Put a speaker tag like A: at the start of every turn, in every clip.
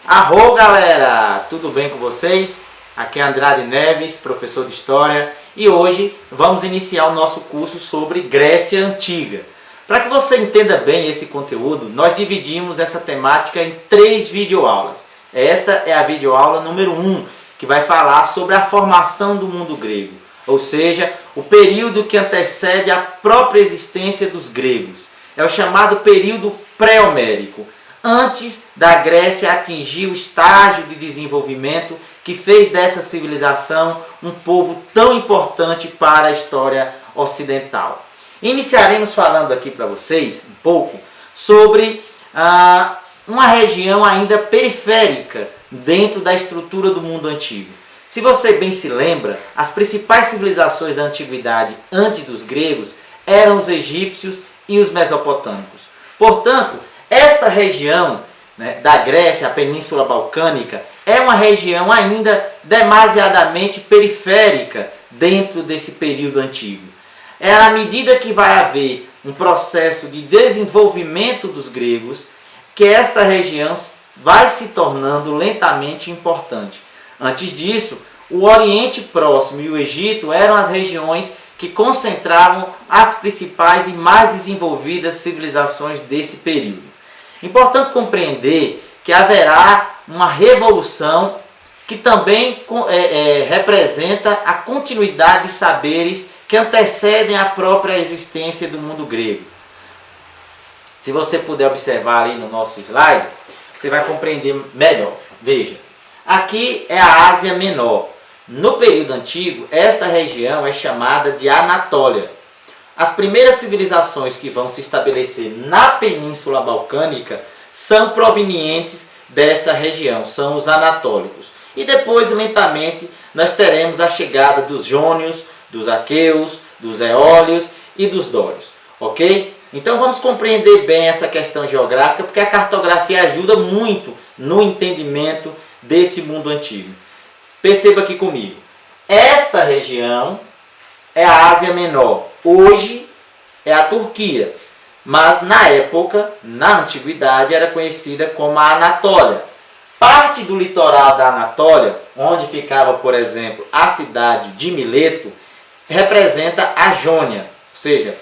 A: Arro, galera! Tudo bem com vocês? Aqui é Andrade Neves, professor de História, e hoje vamos iniciar o nosso curso sobre Grécia Antiga. Para que você entenda bem esse conteúdo, nós dividimos essa temática em 3 videoaulas. Esta é a videoaula número 1, que vai falar sobre a formação do mundo grego, ou seja, o período que antecede a própria existência dos gregos. É o chamado período pré-homérico, antes da Grécia atingir o estágio de desenvolvimento que fez dessa civilização um povo tão importante para a história ocidental. Iniciaremos falando aqui para vocês um pouco sobre uma região ainda periférica dentro da estrutura do mundo antigo. Se você bem se lembra, as principais civilizações da antiguidade antes dos gregos eram os egípcios e os mesopotâmicos. Portanto, esta região da Grécia, a Península Balcânica, é uma região ainda demasiadamente periférica dentro desse período antigo. É à medida que vai haver um processo de desenvolvimento dos gregos que esta região vai se tornando lentamente importante. Antes disso, o Oriente Próximo e o Egito eram as regiões que concentravam as principais e mais desenvolvidas civilizações desse período. Importante compreender que haverá uma revolução que também representa a continuidade de saberes que antecedem a própria existência do mundo grego. Se você puder observar ali no nosso slide, você vai compreender melhor. Veja, aqui é a Ásia Menor. No período antigo, esta região é chamada de Anatólia. As primeiras civilizações que vão se estabelecer na Península Balcânica são provenientes dessa região, são os anatólicos. E depois, lentamente, nós teremos a chegada dos jônios, dos aqueus, dos eólios e dos dórios. Ok? Então vamos compreender bem essa questão geográfica, porque a cartografia ajuda muito no entendimento desse mundo antigo. Perceba aqui comigo. Esta região é a Ásia Menor. Hoje é a Turquia. Mas na época, na antiguidade, era conhecida como a Anatólia. Parte do litoral da Anatólia, onde ficava, por exemplo, a cidade de Mileto, representa a Jônia. Ou seja,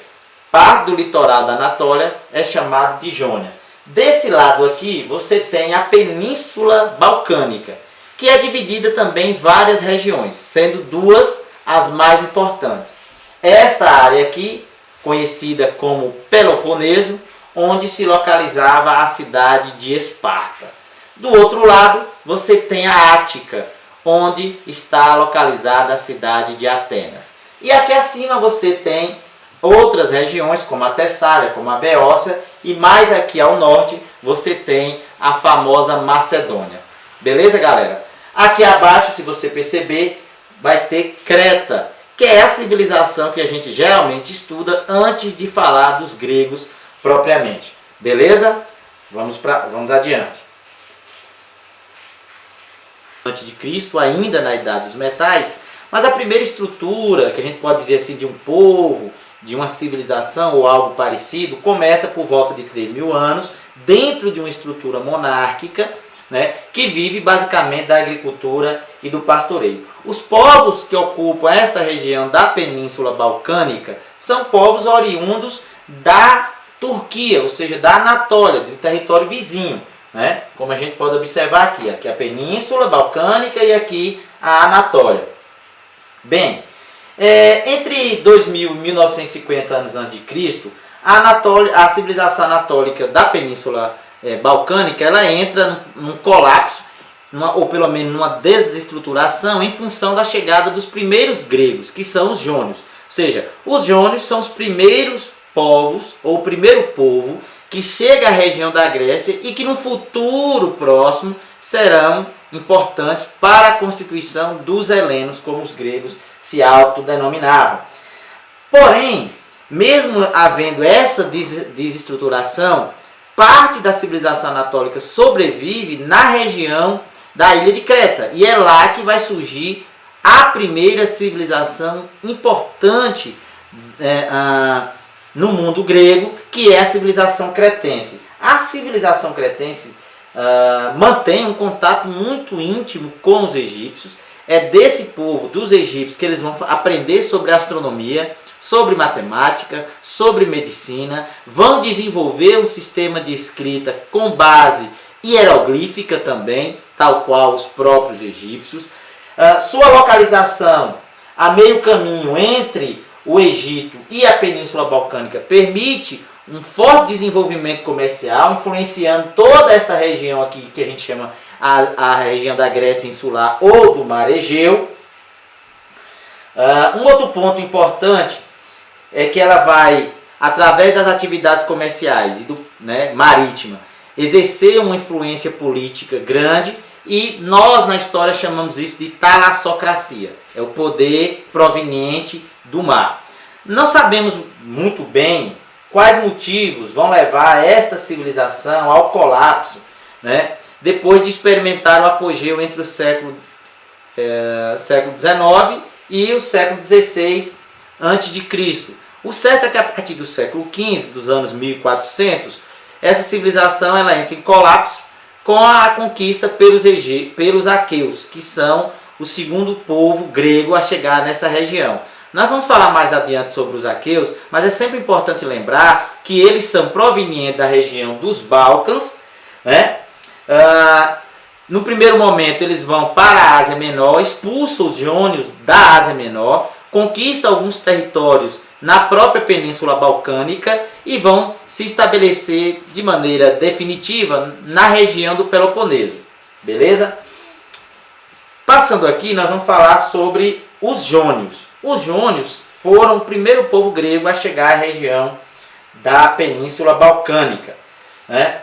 A: parte do litoral da Anatólia é chamado de Jônia. Desse lado aqui, você tem a Península Balcânica, que é dividida também em várias regiões, sendo 2 as mais importantes. Esta área aqui, conhecida como Peloponeso, onde se localizava a cidade de Esparta. Do outro lado, você tem a Ática, onde está localizada a cidade de Atenas. E aqui acima você tem outras regiões, como a Tessália, como a Beócia, e mais aqui ao norte você tem a famosa Macedônia. Beleza, galera? Aqui abaixo, se você perceber, vai ter Creta, que é a civilização que a gente geralmente estuda antes de falar dos gregos propriamente. Beleza? Vamos adiante. Antes de Cristo, ainda na Idade dos Metais, mas a primeira estrutura, que a gente pode dizer assim, de um povo, de uma civilização ou algo parecido, começa por volta de 3.000 anos, dentro de uma estrutura monárquica, que vive basicamente da agricultura e do pastoreio. Os povos que ocupam esta região da Península Balcânica são povos oriundos da Turquia, ou seja, da Anatólia, do território vizinho, como a gente pode observar aqui. Aqui a Península Balcânica e aqui a Anatólia. Bem, entre 2000 e 1950 anos antes de Cristo, a civilização anatólica da Península Balcânica, ela entra num colapso, ou pelo menos numa desestruturação, em função da chegada dos primeiros gregos, que são os jônios. Ou seja, os jônios são os primeiros povos, ou o primeiro povo, que chega à região da Grécia e que no futuro próximo serão importantes para a constituição dos helenos, como os gregos se autodenominavam. Porém, mesmo havendo essa desestruturação, parte da civilização anatólica sobrevive na região da ilha de Creta. E é lá que vai surgir a primeira civilização importante no mundo grego, que é a civilização cretense. A civilização cretense mantém um contato muito íntimo com os egípcios. É desse povo, dos egípcios, que eles vão aprender sobre astronomia, sobre matemática, sobre medicina, vão desenvolver um sistema de escrita com base hieroglífica também, tal qual os próprios egípcios. Sua localização a meio caminho entre o Egito e a Península Balcânica permite um forte desenvolvimento comercial, influenciando toda essa região aqui que a gente chama a região da Grécia Insular ou do Mar Egeu. Um outro ponto importante é que ela vai, através das atividades comerciais e marítima, exercer uma influência política grande, e nós na história chamamos isso de talassocracia, é o poder proveniente do mar. Não sabemos muito bem quais motivos vão levar esta civilização ao colapso, né, depois de experimentar o apogeu entre o século XIX e o século XVI a.C. O certo é que a partir do século XV, dos anos 1400, essa civilização ela entra em colapso com a conquista pelos aqueus, que são o segundo povo grego a chegar nessa região. Nós vamos falar mais adiante sobre os aqueus, mas é sempre importante lembrar que eles são provenientes da região dos Balcãs, né? No primeiro momento eles vão para a Ásia Menor, expulsam os jônios da Ásia Menor, conquistam alguns territórios na própria Península Balcânica e vão se estabelecer de maneira definitiva na região do Peloponeso. Beleza? Passando aqui, nós vamos falar sobre os jônios. Os jônios foram o primeiro povo grego a chegar à região da Península Balcânica, né?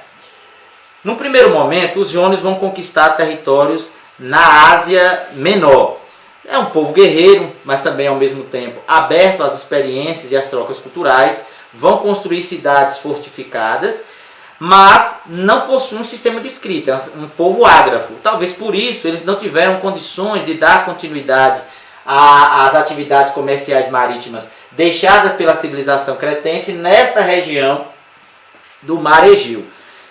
A: No primeiro momento, os jônios vão conquistar territórios na Ásia Menor. É um povo guerreiro, mas também ao mesmo tempo aberto às experiências e às trocas culturais. Vão construir cidades fortificadas, mas não possuem um sistema de escrita. É um povo ágrafo. Talvez por isso eles não tiveram condições de dar continuidade às atividades comerciais marítimas deixadas pela civilização cretense nesta região do Mar Egeu.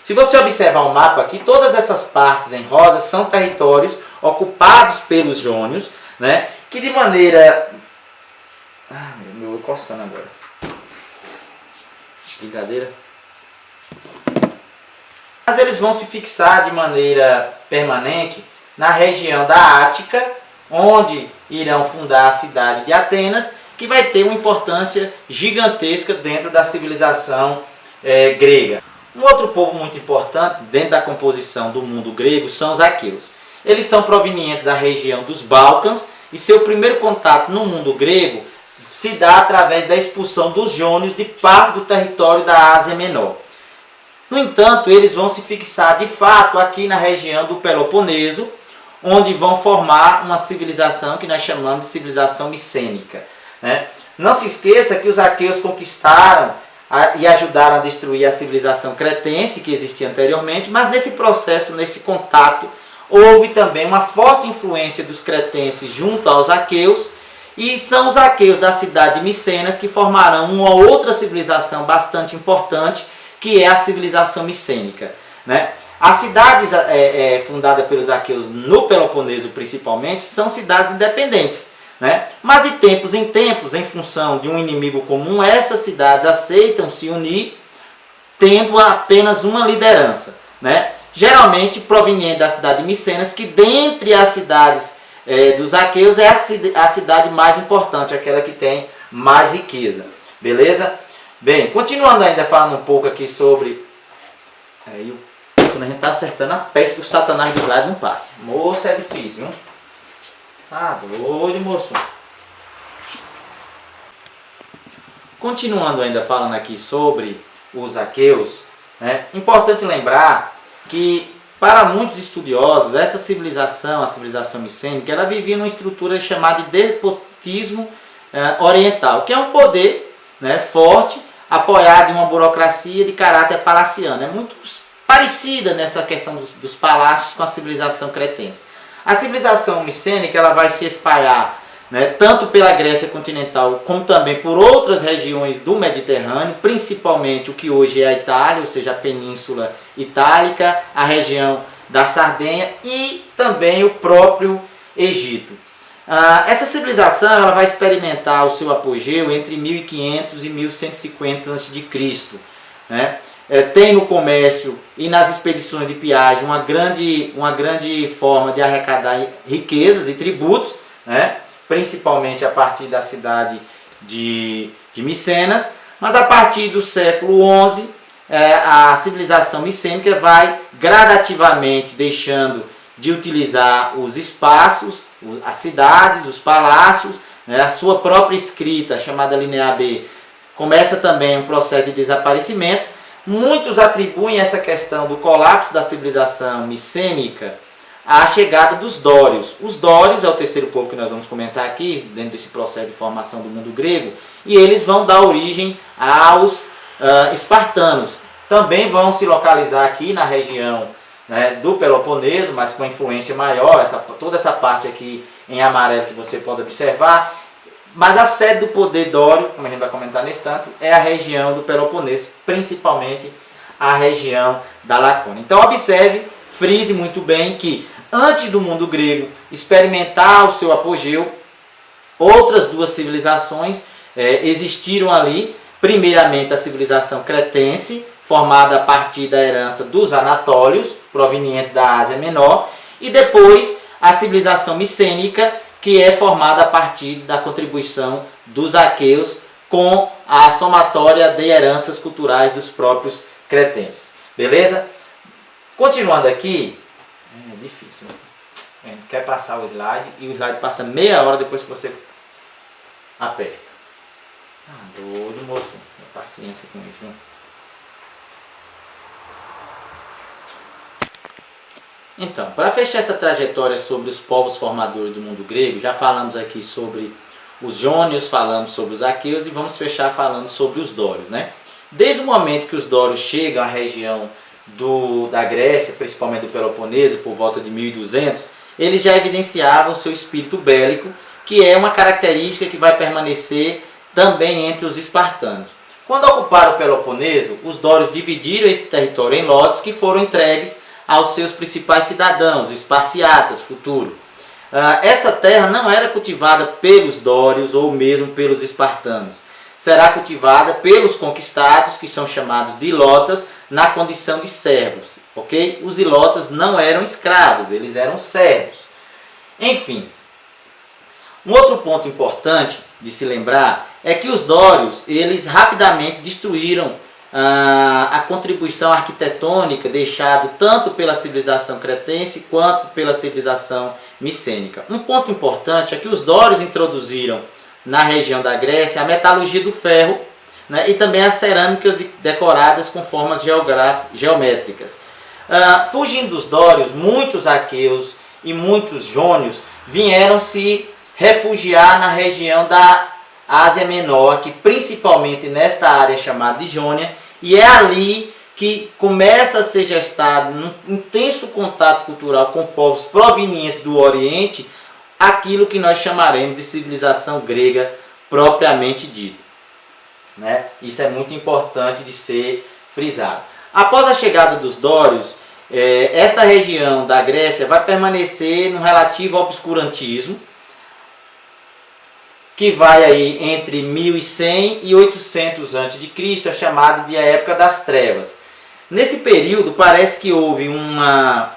A: Se você observar o mapa aqui, todas essas partes em rosa são territórios ocupados pelos jônios, né? Que de maneira... meu olho coçando agora. Brincadeira. Mas eles vão se fixar de maneira permanente na região da Ática, onde irão fundar a cidade de Atenas, que vai ter uma importância gigantesca dentro da civilização grega. Um outro povo muito importante dentro da composição do mundo grego são os aqueus. Eles são provenientes da região dos Balcãs e seu primeiro contato no mundo grego se dá através da expulsão dos jônios de parte do território da Ásia Menor. No entanto, eles vão se fixar de fato aqui na região do Peloponeso, onde vão formar uma civilização que nós chamamos de civilização micênica, né? Não se esqueça que os aqueus conquistaram e ajudaram a destruir a civilização cretense que existia anteriormente, mas nesse processo, nesse contato, houve também uma forte influência dos cretenses junto aos aqueus, e são os aqueus da cidade de Micenas que formarão uma outra civilização bastante importante, que é a civilização micênica, né? As cidades fundadas pelos aqueus no Peloponeso, principalmente, são cidades independentes, né? Mas de tempos em tempos, em função de um inimigo comum, essas cidades aceitam se unir, tendo apenas uma liderança, né? Geralmente proveniente da cidade de Micenas, que dentre as cidades dos aqueus é a cidade mais importante, aquela que tem mais riqueza. Beleza? Bem, continuando ainda falando um pouco aqui sobre... quando a gente está acertando a peste do satanás do lado não passa. Moço, é difícil, viu? Ah, doido, moço. Continuando ainda falando aqui sobre os aqueus, né? Importante lembrar que para muitos estudiosos essa civilização, a civilização micênica, ela vivia numa estrutura chamada de despotismo oriental, que é um poder, né, forte, apoiado em uma burocracia de caráter palaciano. É muito parecida nessa questão dos palácios com a civilização cretense. A civilização micênica ela vai se espalhar né, tanto pela Grécia continental como também por outras regiões do Mediterrâneo, principalmente o que hoje é a Itália, ou seja, a Península Itálica, a região da Sardenha e também o próprio Egito. Essa civilização ela vai experimentar o seu apogeu entre 1500 e 1150 a.C., né? Tem no comércio e nas expedições de piagem uma grande forma de arrecadar riquezas e tributos, né? Principalmente a partir da cidade de Micenas, mas a partir do século XI, a civilização micênica vai gradativamente deixando de utilizar os espaços, as cidades, os palácios, né? A sua própria escrita, chamada Linear B, começa também um processo de desaparecimento. Muitos atribuem essa questão do colapso da civilização micênica à chegada dos dórios. Os dórios é o terceiro povo que nós vamos comentar aqui, dentro desse processo de formação do mundo grego, e eles vão dar origem aos espartanos. Também vão se localizar aqui na região, né, do Peloponeso, mas com influência maior, toda essa parte aqui em amarelo que você pode observar. Mas a sede do poder dório, como a gente vai comentar nesse instante, é a região do Peloponeso, principalmente a região da Lacônia. Então observe, frise muito bem que antes do mundo grego experimentar o seu apogeu, outras duas civilizações existiram ali. Primeiramente a civilização cretense, formada a partir da herança dos anatólios, provenientes da Ásia Menor, e depois a civilização micênica, que é formada a partir da contribuição dos aqueus com a somatória de heranças culturais dos próprios cretenses. Beleza? Continuando aqui, é difícil. A gente quer passar o slide e o slide passa meia hora depois que você aperta. Doido, moço. Paciência com isso, né? Então, para fechar essa trajetória sobre os povos formadores do mundo grego, já falamos aqui sobre os jônios, falamos sobre os aqueus e vamos fechar falando sobre os dórios, né? Desde o momento que os dórios chegam à região da Grécia, principalmente do Peloponeso, por volta de 1200, eles já evidenciavam seu espírito bélico, que é uma característica que vai permanecer também entre os espartanos. Quando ocuparam o Peloponeso, os dórios dividiram esse território em lotes que foram entregues aos seus principais cidadãos, os esparciatas, futuro. Essa terra não era cultivada pelos dórios ou mesmo pelos espartanos. Será cultivada pelos conquistados, que são chamados de ilotas, na condição de servos. Okay? Os ilotas não eram escravos, eles eram servos. Enfim, um outro ponto importante de se lembrar é que os dórios eles rapidamente destruíram a contribuição arquitetônica deixada tanto pela civilização cretense quanto pela civilização micênica. Um ponto importante é que os dórios introduziram na região da Grécia a metalurgia do ferro, né, e também as cerâmicas decoradas com formas geométricas. Fugindo dos dórios, muitos aqueus e muitos jônios vieram se refugiar na região da Ásia Menor, que principalmente nesta área chamada de Jônia, e é ali que começa a ser gestado, num intenso contato cultural com povos provenientes do Oriente, aquilo que nós chamaremos de civilização grega propriamente dita. Né? Isso é muito importante de ser frisado. Após a chegada dos dórios, esta região da Grécia vai permanecer num relativo obscurantismo, que vai aí entre 1100 e 800 a.C., chamado de a época das trevas. Nesse período parece que houve uma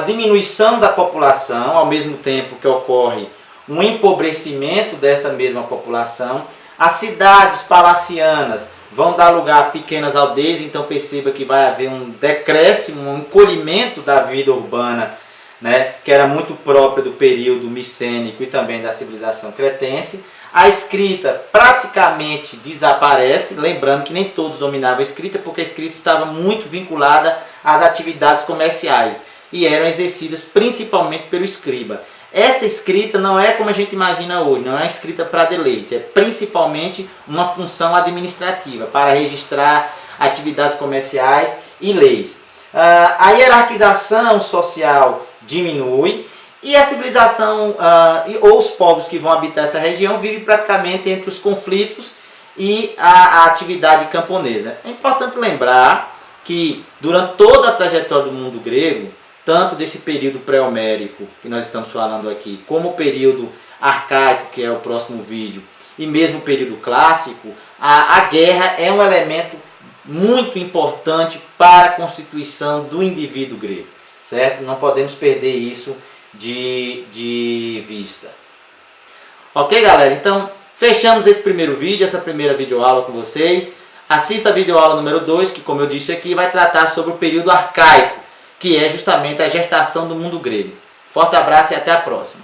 A: diminuição da população, ao mesmo tempo que ocorre um empobrecimento dessa mesma população. As cidades palacianas vão dar lugar a pequenas aldeias, então perceba que vai haver um decréscimo, um encolhimento da vida urbana, né, que era muito própria do período micênico e também da civilização cretense. A escrita praticamente desaparece, lembrando que nem todos dominavam a escrita, porque a escrita estava muito vinculada às atividades comerciais e eram exercidas principalmente pelo escriba. Essa escrita não é como a gente imagina hoje, não é uma escrita para deleite, é principalmente uma função administrativa para registrar atividades comerciais e leis. A hierarquização social diminui E a civilização, ou os povos que vão habitar essa região, vivem praticamente entre os conflitos e a atividade camponesa. É importante lembrar que durante toda a trajetória do mundo grego, tanto desse período pré-homérico que nós estamos falando aqui, como o período arcaico, que é o próximo vídeo, e mesmo o período clássico, a guerra é um elemento muito importante para a constituição do indivíduo grego, certo? Não podemos perder isso de vista. Ok, galera? Então, fechamos esse primeiro vídeo, essa primeira videoaula com vocês. Assista a videoaula número 2, que, como eu disse aqui, vai tratar sobre o período arcaico, que é justamente a gestação do mundo grego. Forte abraço e até a próxima.